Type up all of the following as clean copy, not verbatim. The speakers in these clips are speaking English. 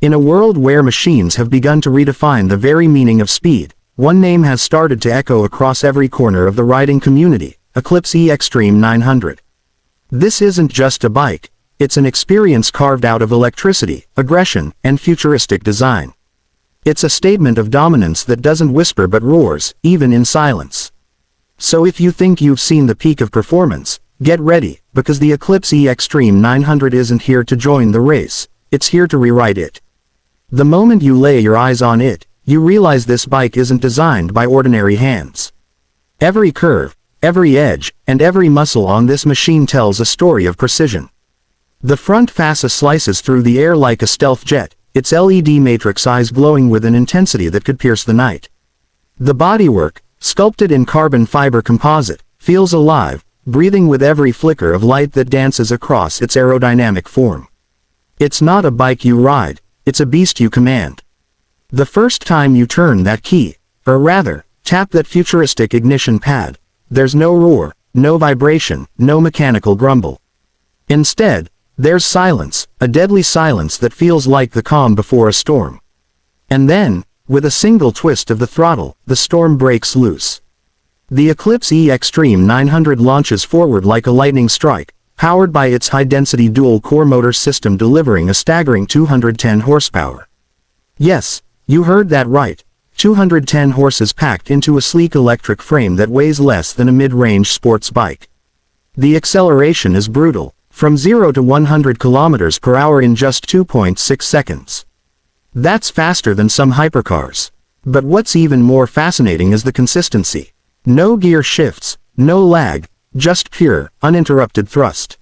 In a world where machines have begun to redefine the very meaning of speed, one name has started to echo across every corner of the riding community: Eclipse E-Extreme 900. This isn't just a bike, it's an experience carved out of electricity, aggression, and futuristic design. It's a statement of dominance that doesn't whisper but roars, even in silence. So if you think you've seen the peak of performance, get ready, because the Eclipse E-Extreme 900 isn't here to join the race, it's here to rewrite it. The moment you lay your eyes on it, you realize this bike isn't designed by ordinary hands. Every curve, every edge, and every muscle on this machine tells a story of precision. The front fascia slices through the air like a stealth jet, its LED matrix eyes glowing with an intensity that could pierce the night. The bodywork, sculpted in carbon fiber composite, feels alive, breathing with every flicker of light that dances across its aerodynamic form. It's not a bike you ride, it's a beast you command. The first time you turn that key, or rather, tap that futuristic ignition pad, there's no roar, no vibration, no mechanical grumble. Instead, there's silence, a deadly silence that feels like the calm before a storm. And then, with a single twist of the throttle, the storm breaks loose. The Eclipse E-Extreme 900 launches forward like a lightning strike, powered by its high-density dual-core motor system delivering a staggering 210 horsepower. Yes, you heard that right, 210 horses packed into a sleek electric frame that weighs less than a mid-range sports bike. The acceleration is brutal, from 0 to 100 kilometers per hour in just 2.6 seconds. That's faster than some hypercars. But what's even more fascinating is the consistency. No gear shifts, no lag, just pure, uninterrupted thrust.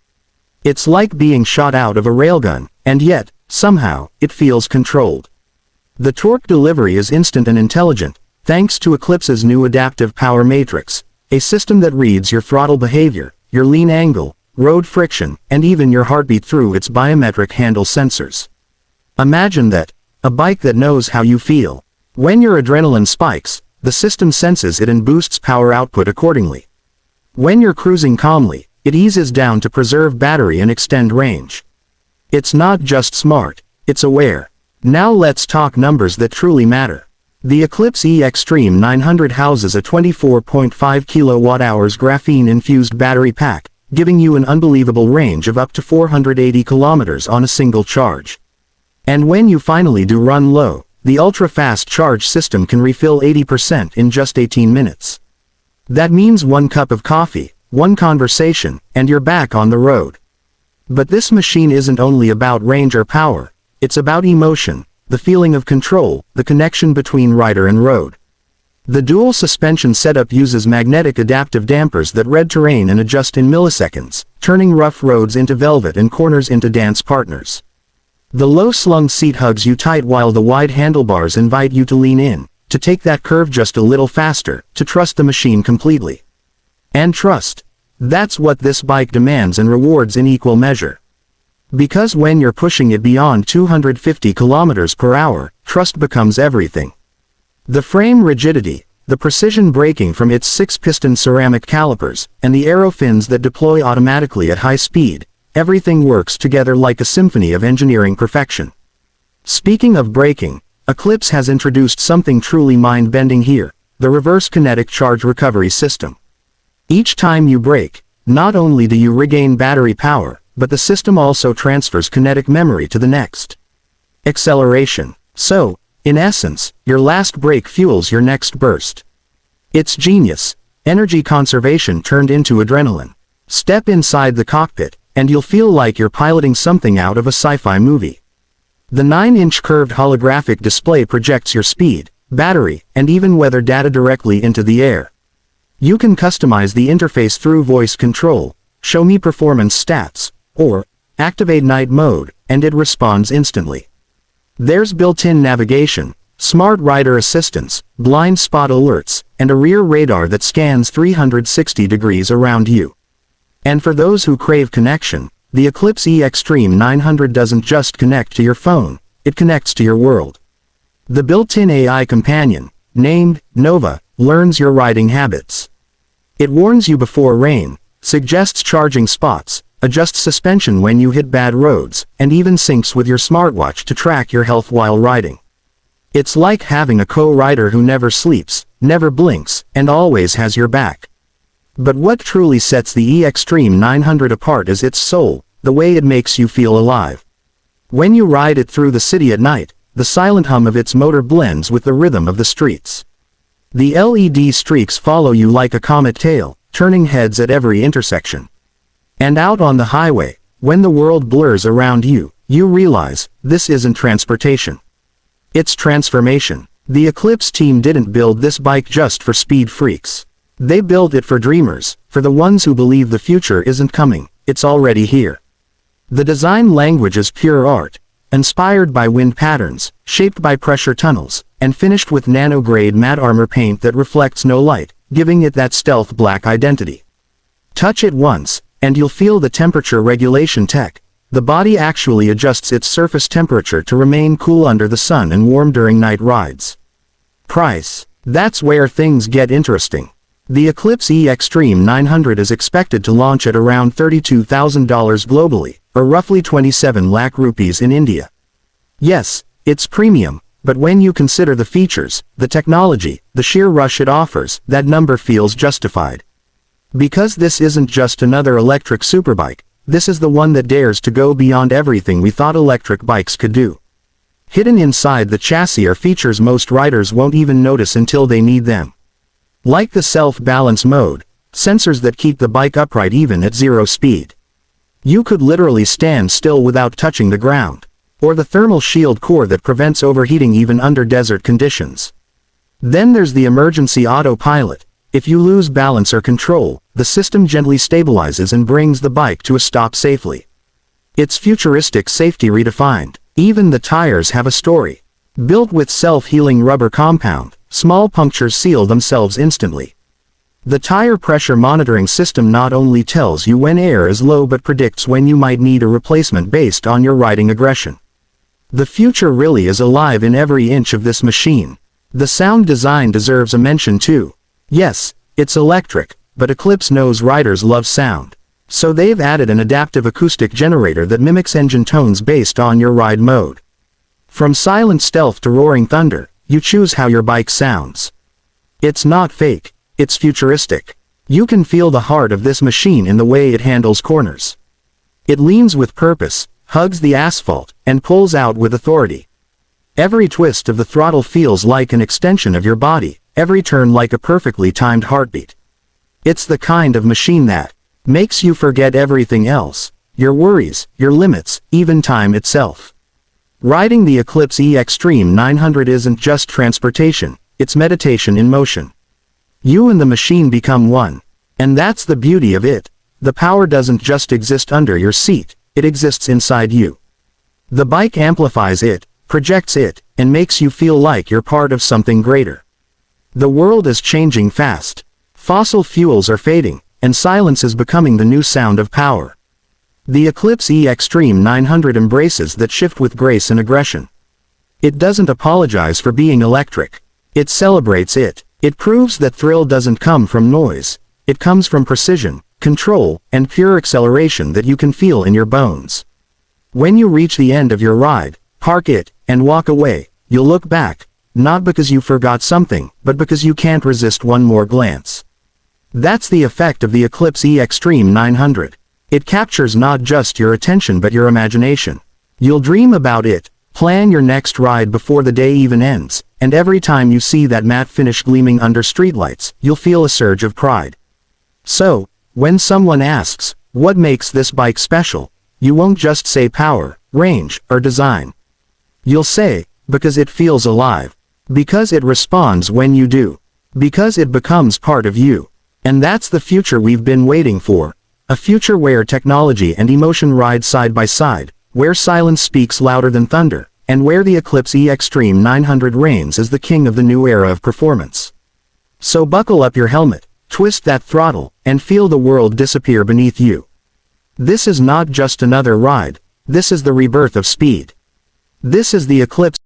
It's like being shot out of a railgun, and yet, somehow, it feels controlled. The torque delivery is instant and intelligent, thanks to Eclipse's new adaptive power matrix, a system that reads your throttle behavior, your lean angle, road friction, and even your heartbeat through its biometric handle sensors. Imagine that, a bike that knows how you feel. When your adrenaline spikes, the system senses it and boosts power output accordingly. When you're cruising calmly, it eases down to preserve battery and extend range. It's not just smart, it's aware. Now let's talk numbers that truly matter. The Eclipse E-Extreme 900 houses a 24.5 kWh graphene-infused battery pack, giving you an unbelievable range of up to 480 kilometers on a single charge. And when you finally do run low, the ultra-fast charge system can refill 80% in just 18 minutes. That means one cup of coffee, one conversation, and you're back on the road. But this machine isn't only about range or power, it's about emotion, the feeling of control, the connection between rider and road. The dual suspension setup uses magnetic adaptive dampers that read terrain and adjust in milliseconds, turning rough roads into velvet and corners into dance partners. The low-slung seat hugs you tight while the wide handlebars invite you to lean in, to take that curve just a little faster, to trust the machine completely. And trust. That's what this bike demands and rewards in equal measure. Because when you're pushing it beyond 250 kilometers per hour, trust becomes everything. The frame rigidity, the precision braking from its 6-piston ceramic calipers, and the aero fins that deploy automatically at high speed, everything works together like a symphony of engineering perfection. Speaking of braking, Eclipse has introduced something truly mind-bending here, the reverse kinetic charge recovery system. Each time you brake, not only do you regain battery power, but the system also transfers kinetic memory to the next acceleration. So, in essence, your last brake fuels your next burst. It's genius, energy conservation turned into adrenaline. Step inside the cockpit, and you'll feel like you're piloting something out of a sci-fi movie. The 9-inch curved holographic display projects your speed, battery, and even weather data directly into the air. You can customize the interface through voice control, show me performance stats, or activate night mode, and it responds instantly. There's built-in navigation, smart rider assistance, blind spot alerts, and a rear radar that scans 360 degrees around you. And for those who crave connection, the Eclipse E-Extreme 900 doesn't just connect to your phone, it connects to your world. The built-in AI companion, named Nova, learns your riding habits. It warns you before rain, suggests charging spots, adjusts suspension when you hit bad roads, and even syncs with your smartwatch to track your health while riding. It's like having a co-rider who never sleeps, never blinks, and always has your back. But what truly sets the E-Extreme 900 apart is its soul, the way it makes you feel alive. When you ride it through the city at night, the silent hum of its motor blends with the rhythm of the streets. The LED streaks follow you like a comet tail, turning heads at every intersection. And out on the highway, when the world blurs around you, you realize, this isn't transportation. It's transformation. The Eclipse team didn't build this bike just for speed freaks. They built it for dreamers, for the ones who believe the future isn't coming, it's already here. The design language is pure art, inspired by wind patterns, shaped by pressure tunnels, and finished with nano-grade matte armor paint that reflects no light, giving it that stealth black identity. Touch it once, and you'll feel the temperature regulation tech. The body actually adjusts its surface temperature to remain cool under the sun and warm during night rides. Price. That's where things get interesting. The Eclipse E-Extreme 900 is expected to launch at around $32,000 globally, or roughly 27 lakh rupees in India. Yes, it's premium, but when you consider the features, the technology, the sheer rush it offers, that number feels justified. Because this isn't just another electric superbike, this is the one that dares to go beyond everything we thought electric bikes could do. Hidden inside the chassis are features most riders won't even notice until they need them. Like the self-balance mode, sensors that keep the bike upright even at zero speed. You could literally stand still without touching the ground. Or the thermal shield core that prevents overheating even under desert conditions. Then there's the emergency autopilot. If you lose balance or control, the system gently stabilizes and brings the bike to a stop safely. It's futuristic safety redefined. Even the tires have a story. Built with self-healing rubber compound, small punctures seal themselves instantly. The tire pressure monitoring system not only tells you when air is low but predicts when you might need a replacement based on your riding aggression. The future really is alive in every inch of this machine. The sound design deserves a mention too. Yes, it's electric, but Eclipse knows riders love sound. So they've added an adaptive acoustic generator that mimics engine tones based on your ride mode. From silent stealth to roaring thunder, you choose how your bike sounds. It's not fake, it's futuristic. You can feel the heart of this machine in the way it handles corners. It leans with purpose, hugs the asphalt, and pulls out with authority. Every twist of the throttle feels like an extension of your body, every turn like a perfectly timed heartbeat. It's the kind of machine that makes you forget everything else, your worries, your limits, even time itself. Riding the Eclipse E-Extreme 900 isn't just transportation, it's meditation in motion. You and the machine become one. And that's the beauty of it. The power doesn't just exist under your seat, it exists inside you. The bike amplifies it, projects it, and makes you feel like you're part of something greater. The world is changing fast. Fossil fuels are fading, and silence is becoming the new sound of power. The Eclipse E-Extreme 900 embraces that shift with grace and aggression. It doesn't apologize for being electric. It celebrates it. It proves that thrill doesn't come from noise. It comes from precision, control, and pure acceleration that you can feel in your bones. When you reach the end of your ride, park it, and walk away, you'll look back, not because you forgot something, but because you can't resist one more glance. That's the effect of the Eclipse E-Extreme 900. It captures not just your attention but your imagination. You'll dream about it, plan your next ride before the day even ends, and every time you see that matte finish gleaming under streetlights, you'll feel a surge of pride. So, when someone asks, what makes this bike special, you won't just say power, range, or design. You'll say, because it feels alive. Because it responds when you do. Because it becomes part of you. And that's the future we've been waiting for. A future where technology and emotion ride side by side, where silence speaks louder than thunder, and where the Eclipse E-Extreme 900 reigns as the king of the new era of performance. So buckle up your helmet, twist that throttle, and feel the world disappear beneath you. This is not just another ride, this is the rebirth of speed. This is the Eclipse